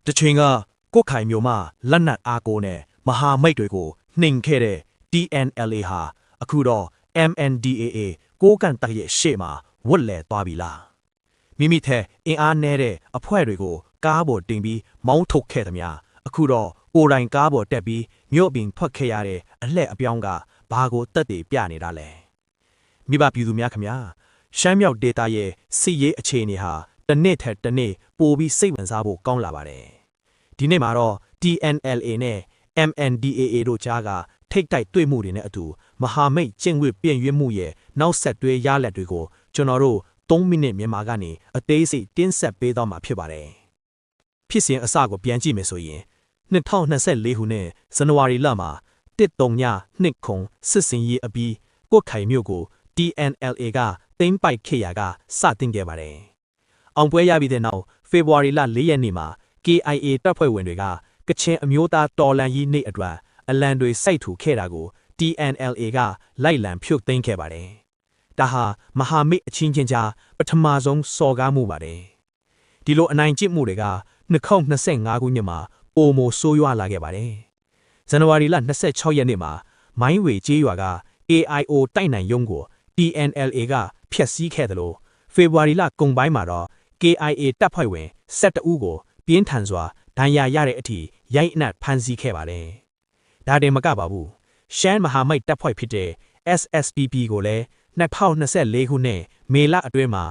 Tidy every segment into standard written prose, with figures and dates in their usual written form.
တချိန်ကကိုခိုင်မျိုးမှလက်နက်အားကိုနဲ့မဟာမိတ်တွေကိုနှိမ်ခဲ့တဲ့ TNLA ဟာအခုတော့ MNDAA ကိုကန်တပ်ရဲ့ရှေ့မှာဝတ်လဲသွားပြီလားမိမိထဲအင်အားနည်းတဲ့အဖွဲ့တွေကိုကားပေါ်တင်ပြီးမောင်းထုတ်ခဲ့သမျှအခုတော့ကိုယ်တိုင်ကားပေါ်တက်ပြီးမြို့ပြင်ထွက်ခဲ့ရတဲ့အလှည့်အပြောင်းကဘာကိုတက်တည်ပြနေတာလဲမိဘပြည်သူများခင်ဗျာရှမ်းမြောက်ဒေသရဲ့စစ်ရေးအခြေအနေဟာတစ်နေ့ထက်တစ်နေ့ပိုပြီးစိတ်ဝင်စားဖို့ကောင်းလာပါတယ်ဒီနေ့မှာတော့ TNLA နဲ့ MNDAA တို့ကြားကထိတ်တိုက်တွေ့မှုတွေနဲ့အတူမဟာမိတ်ကျင့်ဝတ်ပြင်ရွေးမှုရဲ့နောက်ဆက်တွဲရလဒ်တွေကိုကျွန်တော်တို့3မိနစ်မြန်မာကနေအသေးစိတ်တင်းဆက်ပေးသွားမှာဖြစ်ပါတယ်ဖြစ်စဉ်အစကိုပြန်ကြည့်မယ်ဆိုရင်2024ခုနှစ်ဇန်နဝါရီလမှာ139ခုစစ်စင်ရေးအပြီးကိုခိုင်မြို့ကို TNLA ကသိမ်းပိုက်ခဲ့ရာကစတင်ခဲ့ပါတယ်အောင်ပွဲရပြီးတဲ့နောက်ဖေဖော်ဝါရီလ4ရက်နေ့မှာ KIA တပ်ဖွဲ့ဝင်တွေကကချင်အမျိုးသားတော်လှန်ရေးနေ့အတွက်အလံတွေစိုက်ထူခဲ့တာကို TNLA ကလိုက်လံဖြုတ်သိမ်းခဲ့ပါတယ်။ဒါဟာမဟာမိတ်အချင်းချင်းကြားပထမဆုံးစော်ကားမှုပါတယ်။ဒီလိုအနိုင်ကျင့်မှုတွေက2025ခုနှစ်မှာပိုမိုဆိုးရွားလာခဲ့ပါတယ်။ဇန်နဝါရီလ26ရက်နေ့မှာမိုင်းဝေကျေးရွာက AIO တိုက်နိုင်ရုံးကို TNLA ကဖျက်ဆီးခဲ့တယ်လို့ဖေဖော်ဝါရီလကုန်ပိုင်းမှာတော့ KIA တပ်ဖွဲ့ဝင်12ဦးကိုပြင်းထန်စွာဒဏ်ရာရတဲ့အထိရိုက်နှက်ဖမ်းဆီးခဲ့ပါတယ်။ဒါတင်မကပါဘူး။ရှမ်းမဟာမိတ်တပ်ဖွဲ့ဖြစ်တဲ့ SSPP ကိုလည်း2024ခုနှစ်မေလအတွင်းမှာ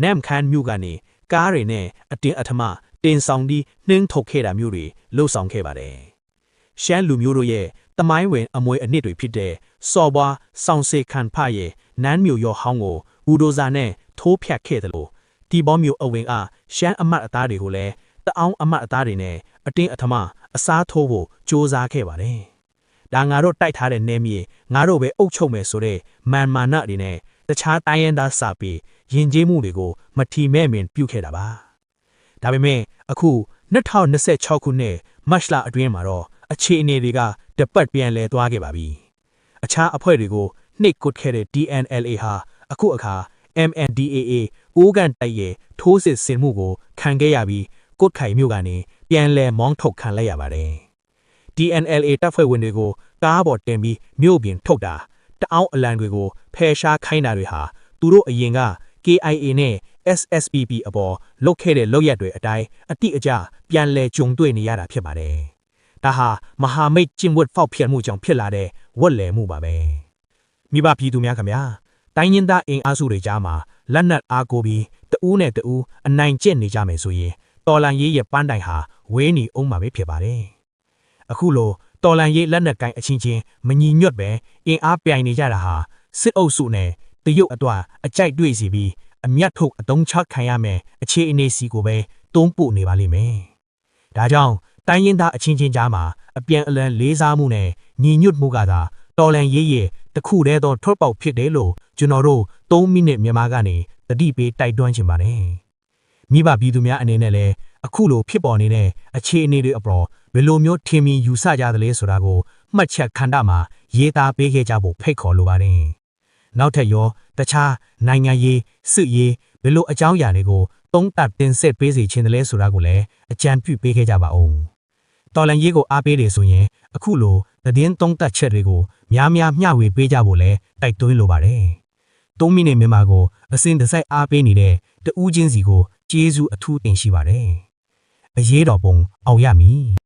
နမ်ခမ်းမြို့ကနေကားတွေနဲ့အတင်းအဓမ္မတင်ဆောင်ပြီးနှင်းထုတ်ခဲ့တာမျိုးတွေလှုပ်ဆောင်ခဲ့ပါတယ်။ရှမ်းလူမျိုးတို့ရဲ့တမိုင်းဝင်အမွေအနှစ်တွေဖြစ်တဲ့စော်ဘွားဆောင်စေခံဖရဲ့နန်းမြို့ရောဟောင်းကိုဘူဒိုဇာနဲ့ထိုးဖျက်ခဲ့တယ်လို့တီဘောမျိုးအဝင်အားရှမ်းအမတ်အသားတွေကိုလည်းတအောင်းအမတ်အသားတွေနဲ့အတင်းအဓမ္မအစားထိုးဖို့ကြိုးစားခဲ့ပါတယ်။ဒါငါတို့တိုက်ထားတဲ့နေမြေငါတို့ပဲအုပ်ချုပ်မယ်ဆိုတဲ့မန်မာနတွေနဲ့တခြားတိုင်းရင်းသားစာပေယဉ်ကျေးမှုတွေကိုမထီမဲ့မြင်ပြုခဲ့တာပါ။ဒါပေမဲ့အခု2026ခုနှစ်မတ်လအတွင်းမှာတော့အခြေအနေတွေကတပတ်ပြန်လဲသွားခဲ့ပါပြီ။အခြားအဖွဲ့တွေကိုနှိပ်ကွပ်ခဲ့တဲ့ TNLA ဟာအခုအခါ MNDAA ကိုးကန်တိုက်ရဲ့ထိုးစစ်ဆင်မှုကိုခံခဲ့ရပြီးကိုခိုင်မြို့ကနေပြန်လဲမောင်းထုတ်ခံလိုက်ရပါတယ်။ TNLA တပ်ဖွဲ့ဝင်တွေကိုကားပေါ်တင်ပြီးမြို့ပြင်ထုတ်တာတအောင်းအလံတွေကိုဖယ်ရှားခိုင်းတာတွေဟာသူတို့အရင်က KIA နဲ့ SSPP အပေါ်လုတ်ခဲ့တဲ့လုပ်ရက်တွေအတိုင်းအတိအကျပြန်လဲကြုံတွေ့နေရတာဖြစ်ပါတယ်။ဒါဟာမဟာမိတ်ကျင့်ဝတ်ဖောက်ဖျက်မှုကြောင့်ဖြစ်လာတဲ့ဝက်လဲမှုပါပဲ။မိဘပြည်သူများခင်ဗျာတိုင်းရင်းသားအင်အားစုတွေကြားမှာလက်နက်အားကိုပြီးတဦးနဲ့တဦးအနိုင်ကျင့်နေကြမယ်ဆိုရင်တော်လန်ရေးရဲ့ပန်းတိုင်ဟာဝေးနေအောင်မှာပဲဖြစ်ပါတယ်။အခုလိုတော်လန်ရေးလက်နက်ကိုင်အချင်းချင်းမညီညွတ်ပဲအင်အားပြိုင်နေကြတာဟာစစ်အုပ်စုနဲ့တရုတ်အတွက်အကြိုက်တွေ့စီပြီးအမျက်ထုတ်အတုံးချခံရမယ်အခြေအနေစီကိုပဲတွန်းပို့နေပါလိမ့်မယ်။ဒါကြောင့်တိုင်းရင်းသားအချင်းချင်းကြားမှာအပြန်အလှန်လေးစားမှုနဲ့ညီညွတ်မှုကသာတော်လန်ရေးရဲ့တခုတည်းသောထွက်ပေါက်ဖြစ်တယ်လို့ကျွန်တော်တို့3မိနစ်မြန်မာကနေတတိပေးတိုက်တွန်းချင်ပါတယ်။မိဘပြည်သူများအနေနဲ့လည်းအခုလိုဖြစ်ပေါ်နေတဲ့အခြေအနေတွေအပေါ်ဘယ်လိုမျိုးထင်မြင်ယူဆကြသလဲဆိုတာကိုမှတ်ချက်ခန္ဓာမှာရေးသားပေးခဲ့ကြဖို့ဖိတ်ခေါ်လိုပါတယ်။နောက်ထပ်ရောတခြားနိုင်ငံရေးစစ်ရေးဘယ်လိုအကြောင်းအရာတွေကိုသုံးသပ်တင်ဆက်ပေးစီခြင်းတလဲဆိုတာကိုလည်းအကြံပြုပေးခဲ့ကြပါဦး။တော်လန်ရေးကိုအားပေးတယ်ဆိုရင်အခုလိုသတင်းသုံးသပ်ချက်တွေကိုများများမျှဝေပေးကြဖို့လည်းတိုက်တွန်းလိုပါတယ်။3မိနစ်မြန်မာကိုအစဉ်တစိုက်အားပေးနေတဲ့တဦးချင်းစီကိုကျေးဇူးအထူးတင်ရှိပါတယ်။အရေးတော်ပုံအောင်ရမည်